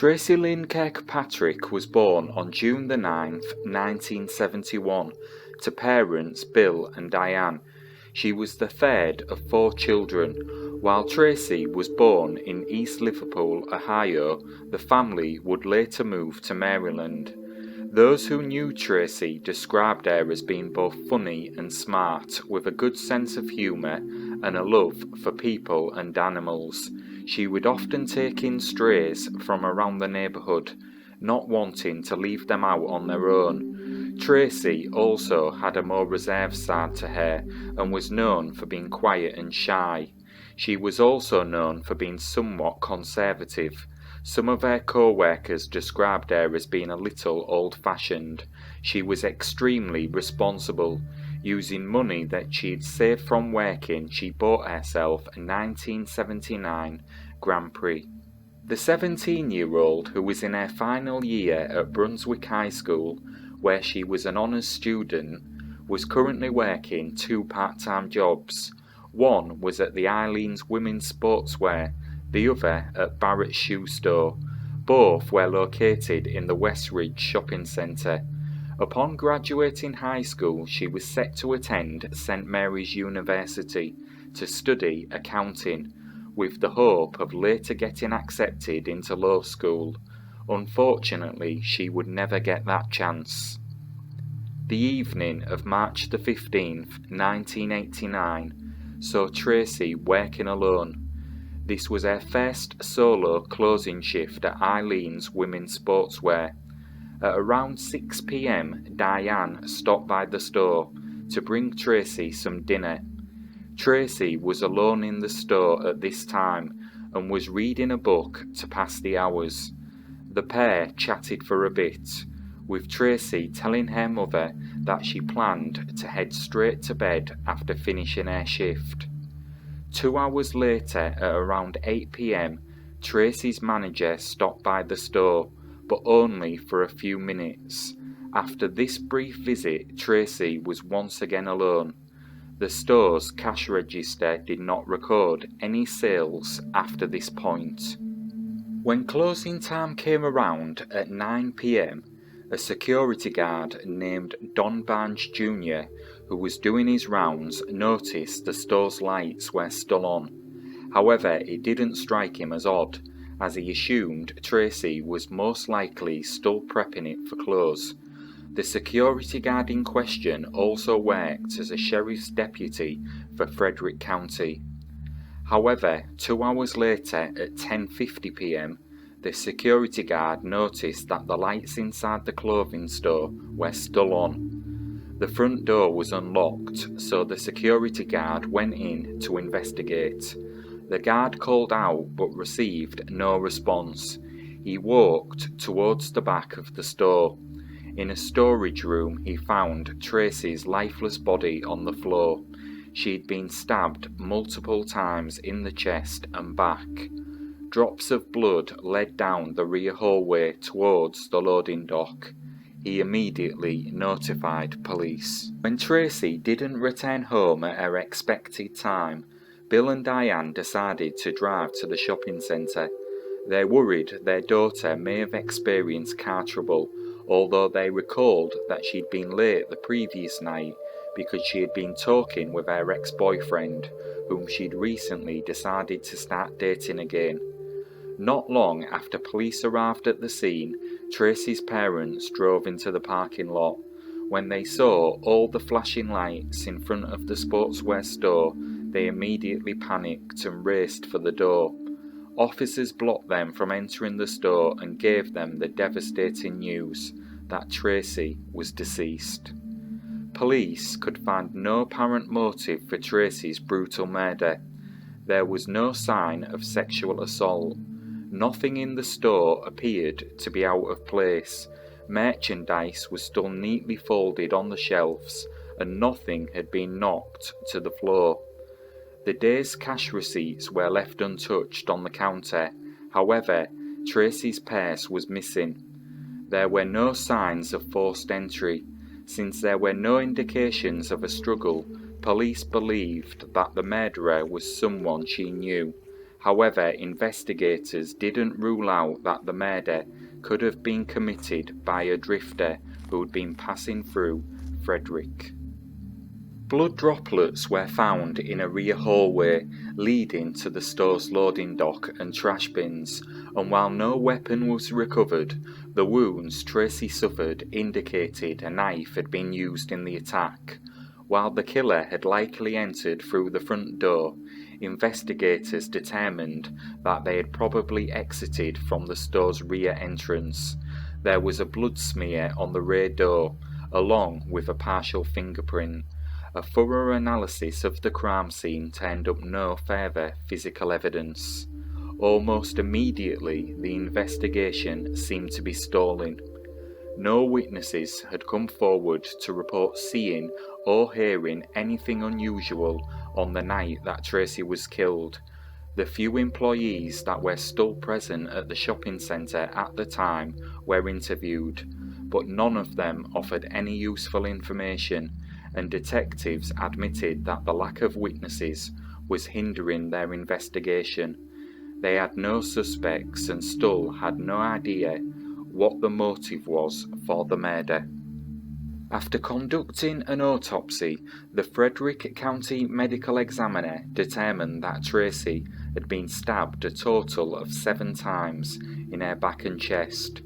Tracey Kirkpatrick was born on June the 9th, 1971, to parents Bill and Diane. She was the third of 4 children. While Tracey was born in East Liverpool, Ohio, the family would later move to Maryland. Those who knew Tracey described her as being both funny and smart, with a good sense of humour and a love for people and animals. She would often take in strays from around the neighbourhood, not wanting to leave them out on their own. Tracey also had a more reserved side to her and was known for being quiet and shy. She was also known for being somewhat conservative. Some of her co-workers described her as being a little old-fashioned. She was extremely responsible. Using money that she'd saved from working, she bought herself a 1979 Grand Prix. The 17-year-old, who was in her final year at Brunswick High School, where she was an honours student, was currently working 2 part-time jobs. One was at the Eileen's Women's Sportswear, the other at Barrett's Shoe Store. Both were located in the Westridge shopping centre. Upon graduating high school, she was set to attend St Mary's University to study accounting, with the hope of later getting accepted into law school. Unfortunately, she would never get that chance. The evening of March the 15th, 1989, saw Tracey working alone. This was her first solo closing shift at Eileen's Women's Sportswear. At around 6 p.m, Diane stopped by the store to bring Tracey some dinner. Tracey was alone in the store at this time and was reading a book to pass the hours. The pair chatted for a bit, with Tracey telling her mother that she planned to head straight to bed after finishing her shift. 2 hours later, at around 8 p.m, Tracey's manager stopped by the store, but only for a few minutes. After this brief visit, Tracey was once again alone. The store's cash register did not record any sales after this point. When closing time came around at 9 p.m, a security guard named Don Barnes Jr., who was doing his rounds, noticed the store's lights were still on. However, it didn't strike him as odd, as he assumed Tracey was most likely still prepping it for close. The security guard in question also worked as a sheriff's deputy for Frederick County. However, 2 hours later at 10:50 p.m, the security guard noticed that the lights inside the clothing store were still on. The front door was unlocked, so the security guard went in to investigate. The guard called out but received no response. He walked towards the back of the store. In a storage room, he found Tracey's lifeless body on the floor. She'd been stabbed multiple times in the chest and back. Drops of blood led down the rear hallway towards the loading dock. He immediately notified police. When Tracey didn't return home at her expected time, Bill and Diane decided to drive to the shopping centre. They worried their daughter may have experienced car trouble, although they recalled that she'd been late the previous night because she had been talking with her ex-boyfriend, whom she'd recently decided to start dating again. Not long after police arrived at the scene, Tracey's parents drove into the parking lot. When they saw all the flashing lights in front of the sportswear store, they immediately panicked and raced for the door. Officers blocked them from entering the store and gave them the devastating news that Tracey was deceased. Police could find no apparent motive for Tracey's brutal murder. There was no sign of sexual assault. Nothing in the store appeared to be out of place. Merchandise was still neatly folded on the shelves, and nothing had been knocked to the floor. The day's cash receipts were left untouched on the counter. However, Tracey's purse was missing. There were no signs of forced entry. Since there were no indications of a struggle, police believed that the murderer was someone she knew. However, investigators didn't rule out that the murder could have been committed by a drifter who had been passing through Frederick. Blood droplets were found in a rear hallway leading to the store's loading dock and trash bins, and while no weapon was recovered, the wounds Tracey suffered indicated a knife had been used in the attack. While the killer had likely entered through the front door, investigators determined that they had probably exited from the store's rear entrance. There was a blood smear on the rear door, along with a partial fingerprint. A thorough analysis of the crime scene turned up no further physical evidence. Almost immediately, the investigation seemed to be stalling. No witnesses had come forward to report seeing or hearing anything unusual on the night that Tracey was killed. The few employees that were still present at the shopping centre at the time were interviewed, but none of them offered any useful information, and detectives admitted that the lack of witnesses was hindering their investigation. They had no suspects and still had no idea what the motive was for the murder. After conducting an autopsy, the Frederick County Medical Examiner determined that Tracey had been stabbed a total of 7 times in her back and chest.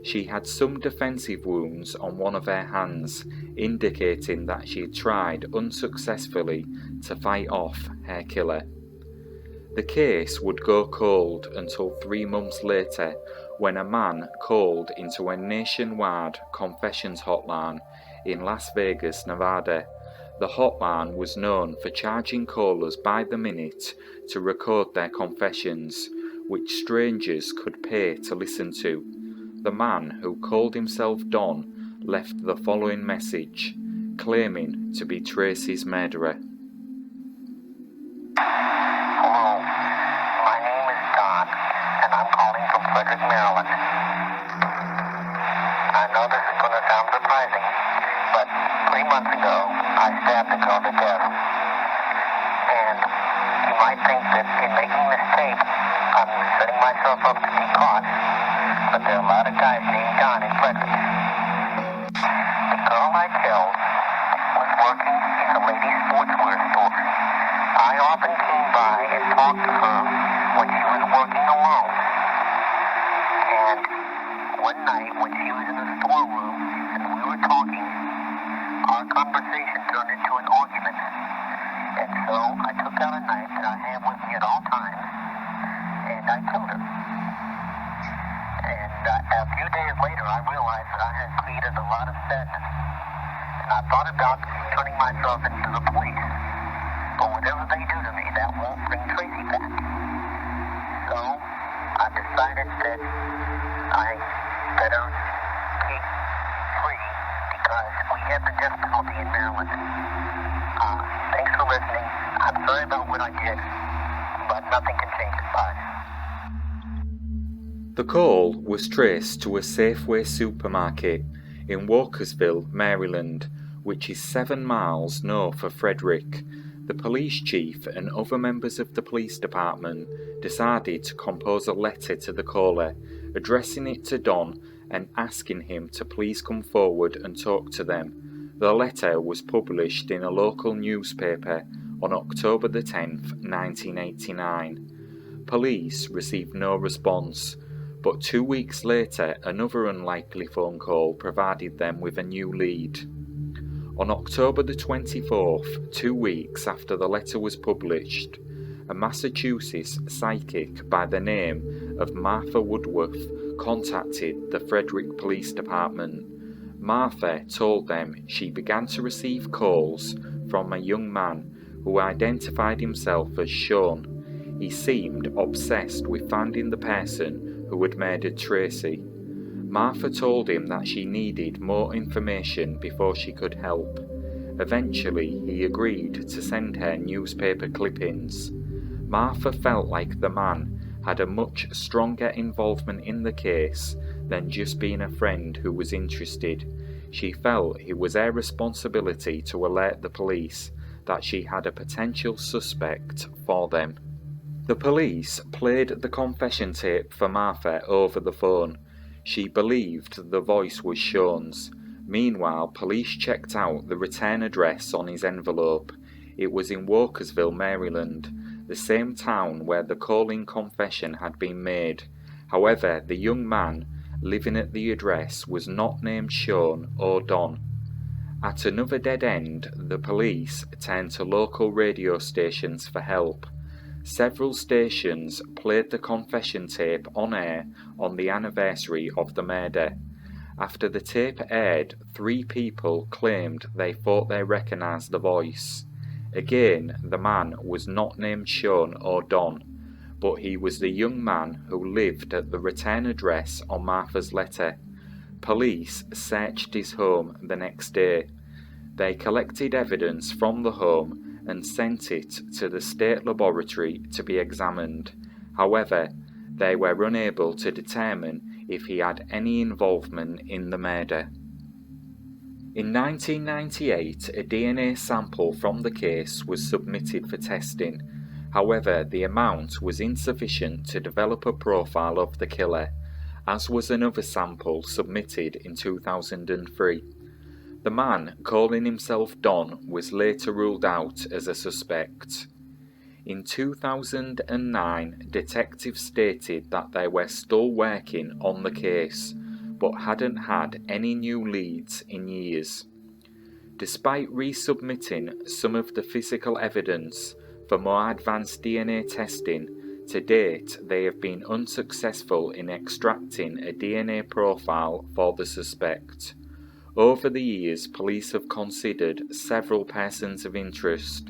She had some defensive wounds on one of her hands, indicating that she had tried unsuccessfully to fight off her killer. The case would go cold until 3 months later, when a man called into a nationwide confessions hotline in Las Vegas, Nevada. The hotline was known for charging callers by the minute to record their confessions, which strangers could pay to listen to. The man, who called himself Don, left the following message, claiming to be Tracey's murderer. Hello, my name is Don, and I'm calling from Frederick, Maryland. I know this is going to sound surprising, but 3 months ago, I stabbed a girl to death. And you might think that in making this tape, I'm setting myself up to be caught, but there are a lot of guys named Don in Frederick. The girl I killed was working in a ladies' sportswear store. I often came by and talked to her when she was working alone. And one night when she was in the storeroom and we were talking, our conversation turned into an argument. And so I took out a knife that I have with me at all times, and I killed her. And a few days later I realized that I had created a lot of sadness. And I thought about turning myself into the police. But whatever they do to me, that won't bring Tracey back. So I decided that I better keep free because we have the death penalty in Maryland. Thanks for listening. I'm sorry about what I did, but nothing can change it. Bye. The call was traced to a Safeway supermarket in Walkersville, Maryland, which is 7 miles north of Frederick. The police chief and other members of the police department decided to compose a letter to the caller, addressing it to Don and asking him to please come forward and talk to them. The letter was published in a local newspaper on October the 10th, 1989. Police received no response, but 2 weeks later another unlikely phone call provided them with a new lead. On October the 24th, 2 weeks after the letter was published, a Massachusetts psychic by the name of Martha Woodworth contacted the Frederick Police Department. Martha told them she began to receive calls from a young man who identified himself as Sean. He seemed obsessed with finding the person who had murdered Tracey. Martha told him that she needed more information before she could help. Eventually, he agreed to send her newspaper clippings. Martha felt like the man had a much stronger involvement in the case than just being a friend who was interested. She felt it was her responsibility to alert the police that she had a potential suspect for them. The police played the confession tape for Martha over the phone. She believed the voice was Sean's. Meanwhile, police checked out the return address on his envelope. It was in Walkersville, Maryland, the same town where the calling confession had been made. However, the young man living at the address was not named Sean or Don. At another dead end, the police turned to local radio stations for help. Several stations played the confession tape on air on the anniversary of the murder. After the tape aired, 3 people claimed they thought they recognized the voice. Again, the man was not named Sean or Don, but he was the young man who lived at the return address on Martha's letter. Police searched his home the next day. They collected evidence from the home and sent it to the state laboratory to be examined. However, they were unable to determine if he had any involvement in the murder. In 1998, a DNA sample from the case was submitted for testing. However, the amount was insufficient to develop a profile of the killer, as was another sample submitted in 2003. The man calling himself Don was later ruled out as a suspect. In 2009, detectives stated that they were still working on the case, but hadn't had any new leads in years. Despite resubmitting some of the physical evidence for more advanced DNA testing, to date they have been unsuccessful in extracting a DNA profile for the suspect. Over the years, police have considered several persons of interest.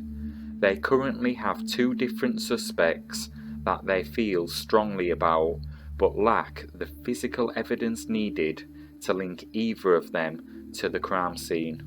They currently have 2 different suspects that they feel strongly about, but lack the physical evidence needed to link either of them to the crime scene.